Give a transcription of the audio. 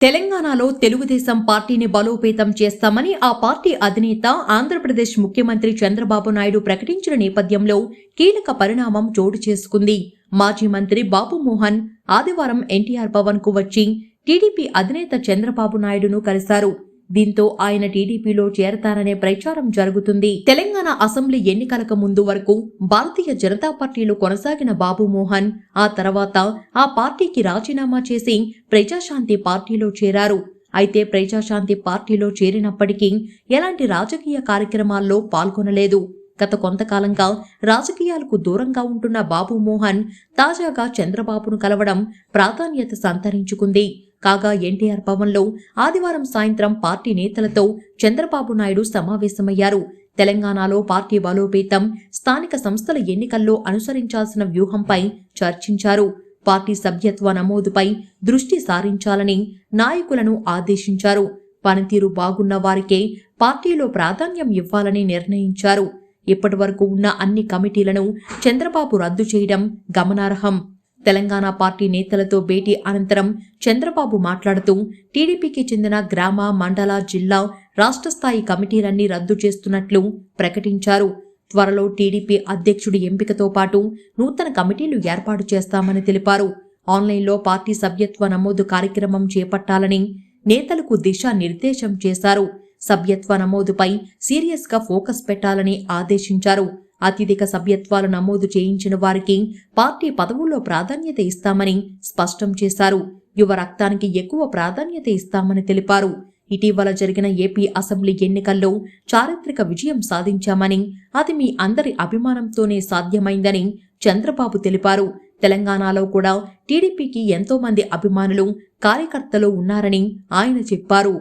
తెలంగాణలో తెలుగుదేశం పార్టీని బలోపేతం చేస్తామని ఆ పార్టీ అధినేత ఆంధ్రప్రదేశ్ ముఖ్యమంత్రి చంద్రబాబు నాయుడు ప్రకటించిన నేపథ్యంలో కీలక పరిణామం చోటు చేసుకుంది. మాజీ మంత్రి బాబు మోహన్ ఆదివారం ఎన్టీఆర్ భవన్ కు వచ్చి టీడీపీ అధినేత చంద్రబాబు నాయుడును కలిశారు. దీంతో ఆయన టీడీపీలో చేరతారనే ప్రచారం జరుగుతుంది. తెలంగాణ అసెంబ్లీ ఎన్నికలకు ముందు వరకు భారతీయ జనతా పార్టీలో కొనసాగిన బాబు మోహన్ ఆ తర్వాత ఆ పార్టీకి రాజీనామా చేసి ప్రజాశాంతి పార్టీలో చేరారు. అయితే ప్రజాశాంతి పార్టీలో చేరినప్పటికీ ఎలాంటి రాజకీయ కార్యక్రమాల్లో పాల్గొనలేదు. గత కొంతకాలంగా రాజకీయాలకు దూరంగా ఉంటున్న బాబు మోహన్ తాజాగా చంద్రబాబును కలవడం ప్రాధాన్యత సంతరించుకుంది. కాగా ఎన్టీఆర్ భవన్లో ఆదివారం సాయంత్రం పార్టీ నేతలతో చంద్రబాబు నాయుడు సమావేశమయ్యారు. తెలంగాణలో పార్టీ బలోపేతం, స్థానిక సంస్థల ఎన్నికల్లో అనుసరించాల్సిన వ్యూహంపై చర్చించారు. పార్టీ సభ్యత్వ నమోదుపై దృష్టి సారించాలని నాయకులను ఆదేశించారు. పనితీరు బాగున్న వారికే పార్టీలో ప్రాధాన్యం ఇవ్వాలని నిర్ణయించారు. ఇప్పటివరకు ఉన్న అన్ని కమిటీలను చంద్రబాబు రద్దు చేయడం గమనార్హం. తెలంగాణ పార్టీ నేతలతో భేటీ అనంతరం చంద్రబాబు మాట్లాడుతూ టీడీపీకి చెందిన గ్రామ, మండల, జిల్లా, రాష్ట్ర స్థాయి కమిటీలన్నీ రద్దు చేస్తున్నట్లు ప్రకటించారు. త్వరలో టీడీపీ అధ్యక్షుడి ఎంపికతో పాటు నూతన కమిటీలు ఏర్పాటు చేస్తామని తెలిపారు. ఆన్లైన్లో పార్టీ సభ్యత్వ నమోదు కార్యక్రమం చేపట్టాలని నేతలకు దిశానిర్దేశం చేశారు. సభ్యత్వ నమోదుపై సీరియస్గా ఫోకస్ పెట్టాలని ఆదేశించారు. అత్యధిక సభ్యత్వాలు నమోదు చేయించిన వారికి పార్టీ పదవుల్లో ప్రాధాన్యత ఇస్తామని స్పష్టం చేశారు. యువ రక్తానికి ఎక్కువ ప్రాధాన్యత ఇస్తామని తెలిపారు. ఇటీవల జరిగిన ఏపీ అసెంబ్లీ ఎన్నికల్లో చారిత్రక విజయం సాధించామని, అది మీ అందరి అభిమానంతోనే సాధ్యమైందని చంద్రబాబు తెలిపారు. తెలంగాణలో కూడా టీడీపీకి ఎంతో మంది అభిమానులు, కార్యకర్తలు ఉన్నారని ఆయన చెప్పారు.